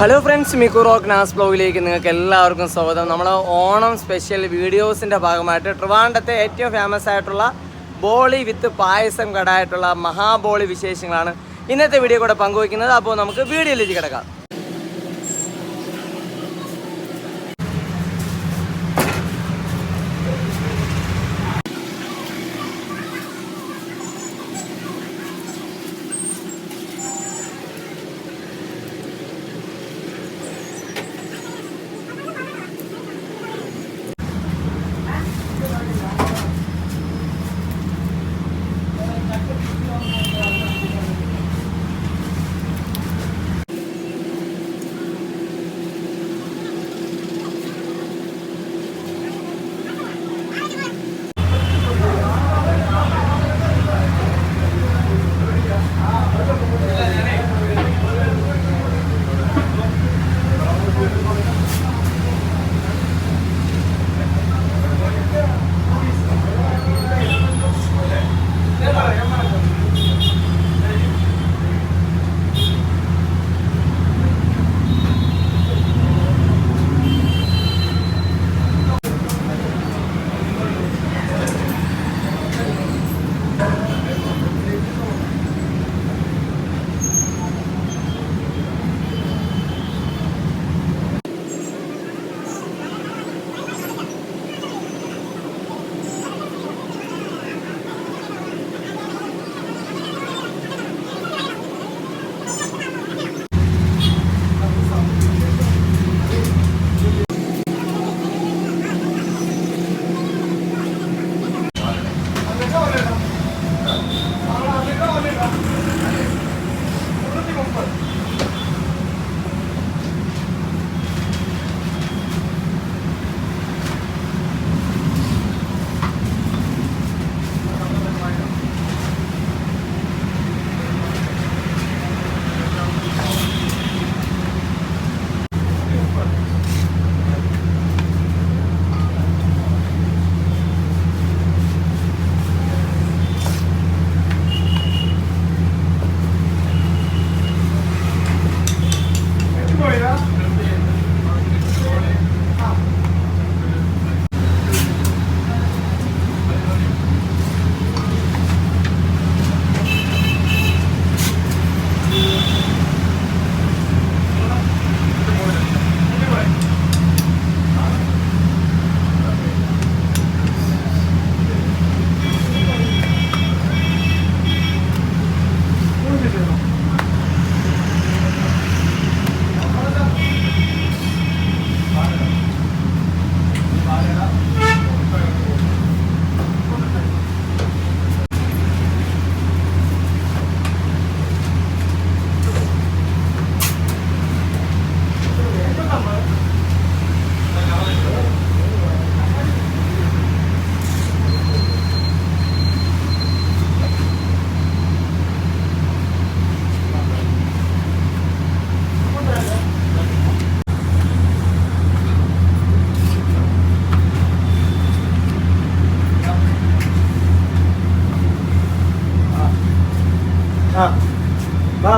Hello friends, Miku rock നാസ് ബ്ലോഗിലേക്ക് നിങ്ങൾക്ക് എല്ലാവർക്കും സ്വാഗതം. നമ്മൾ ഓണം സ്പെഷ്യൽ വീഡിയോസിൻ്റെ ഭാഗമായിട്ട് ട്രിവാൻഡ്രത്തെ ഏറ്റവും ഫേമസ് ആയിട്ടുള്ള ബോളി വിത്ത് പായസം കടായിട്ടുള്ള മഹാബോളി വിശേഷങ്ങളാണ് ഇന്നത്തെ വീഡിയോ കൂടെ പങ്കുവയ്ക്കുന്നത്. അപ്പോൾ നമുക്ക് വീഡിയോയിലേക്ക് കിടക്കാം.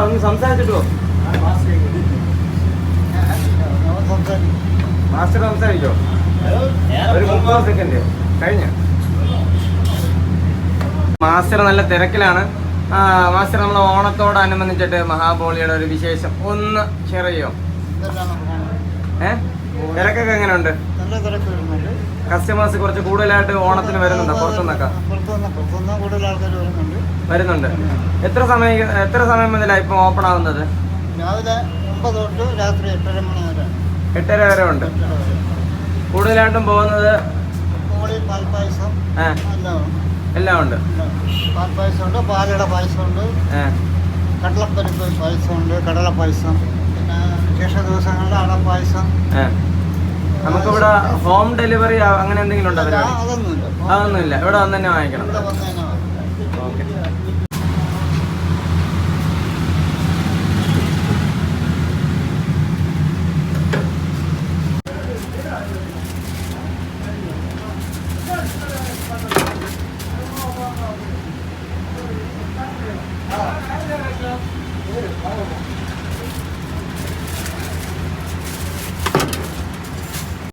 ഒന്ന് സംസാരിച്ചിട്ടോ? മാസ്റ്റർ സംസാരിച്ചോ? ഒരു 30 സെക്കൻഡ് കഴിഞ്ഞ. മാസ്റ്റർ നല്ല തിരക്കിലാണ്. മാസ്റ്റർ നമ്മൾ ഓണത്തോടനുബന്ധിച്ചിട്ട് മഹാബോളിയുടെ ഒരു വിശേഷം ഒന്ന് ഷെയർ ചെയ്യോ? തിരക്കൊക്കെ എങ്ങനെയുണ്ട്? കസ്റ്റമേഴ്സ് കുറച്ച് കൂടുതലായിട്ട് ഓണത്തിന് വരുന്നുണ്ടോ? പുറത്തുനിന്നൊക്കെ വരുന്നുണ്ട്. എത്ര സമയം മുതലാണ് ഇപ്പം ഓപ്പൺ ആവുന്നത്? രാവിലെ 9 തൊട്ട് രാത്രി 8:30 വരെ ഉണ്ട്. കൂടുതലായിട്ടും പോകുന്നത് പാൽപ്പായസം എല്ലാം ഉണ്ട്. പാൽപ്പായസമുണ്ട്, പാലട പായസമുണ്ട്, കടലപ്പരിപ്പ് പായസമുണ്ട്, കടല പായസം, പിന്നെ വിശേഷ ദിവസങ്ങളിൽ അടപ്പായസം. നമുക്കിവിടെ ഹോം ഡെലിവറി അങ്ങനെ എന്തെങ്കിലും ഉണ്ടോ? അതൊന്നുമില്ല. ഇവിടെ വന്ന് തന്നെ വാങ്ങിക്കണം. ഓക്കെ.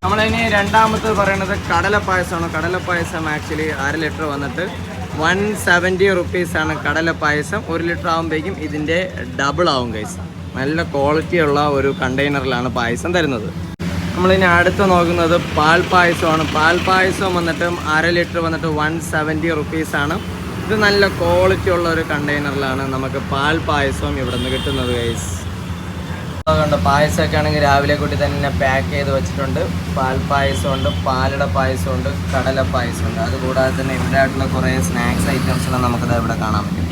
നമ്മളിനി രണ്ടാമത്തെ പറയുന്നത് കടലപ്പായസമാണ്. കടലപ്പായസം ആക്ച്വലി 1/2 ലിറ്റർ വന്നിട്ട് 170 റുപ്പീസാണ് കടലപ്പായസം. 1 ലിറ്റർ ആകുമ്പോഴേക്കും ഇതിൻ്റെ ഡബിൾ ആവും ഗൈസ്. നല്ല ക്വാളിറ്റിയുള്ള ഒരു കണ്ടെയ്നറിലാണ് പായസം തരുന്നത്. നമ്മളിനി അടുത്ത് നോക്കുന്നത് പാൽപ്പായസമാണ്. പാൽപ്പായസം വന്നിട്ട് 1/2 ലിറ്റർ വന്നിട്ട് 170 റുപ്പീസാണ്. ഇത് നല്ല ക്വാളിറ്റി ഉള്ള ഒരു കണ്ടെയ്നറിലാണ് നമുക്ക് പാൽപ്പായസവും ഇവിടെ നിന്ന് കിട്ടുന്നത് ഗൈസ്. അതുകൊണ്ട് പായസമൊക്കെ ആണെങ്കിൽ രാവിലെ കൂട്ടി തന്നെ പാക്ക് ചെയ്ത് വെച്ചിട്ടുണ്ട്. പാൽപ്പായസമുണ്ട്, പാലട പായസമുണ്ട്, കടല പായസമുണ്ട്. അതുകൂടാതെ തന്നെ ഇവിടെ ആയിട്ടുള്ള കുറേ സ്നാക്സ് ഐറ്റംസെല്ലാം നമുക്കത് ഇവിടെ കാണാൻ പറ്റും.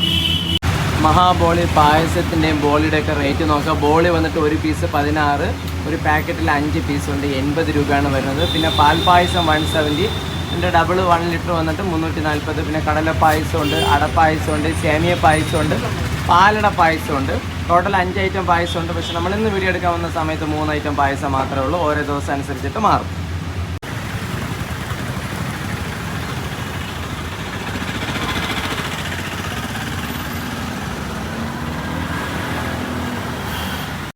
മഹാബോളി പായസത്തിൻ്റെയും ബോളിയുടെയൊക്കെ റേറ്റ് നോക്കാം. ബോളി വന്നിട്ട് ഒരു പീസ് 16, ഒരു പാക്കറ്റിൽ 5 പീസുണ്ട്, 80 രൂപയാണ് വരുന്നത്. പിന്നെ പാൽപ്പായസം 170, ഇതിൻ്റെ ഡബിൾ 1 ലിറ്റർ വന്നിട്ട് 340. പിന്നെ കടല പായസമുണ്ട്, അടപ്പായസമുണ്ട്, സേമിയ പായസമുണ്ട്, പാലട പായസമുണ്ട്. Total 5 item പായസമുണ്ട്. പക്ഷേ നമ്മളിന്ന് വീഡിയോ എടുക്കാൻ വന്ന സമയത്ത് 3 ഐറ്റം പായസം മാത്രമേ ഉള്ളൂ. ഓരോ ദിവസം അനുസരിച്ചിട്ട് മാറും.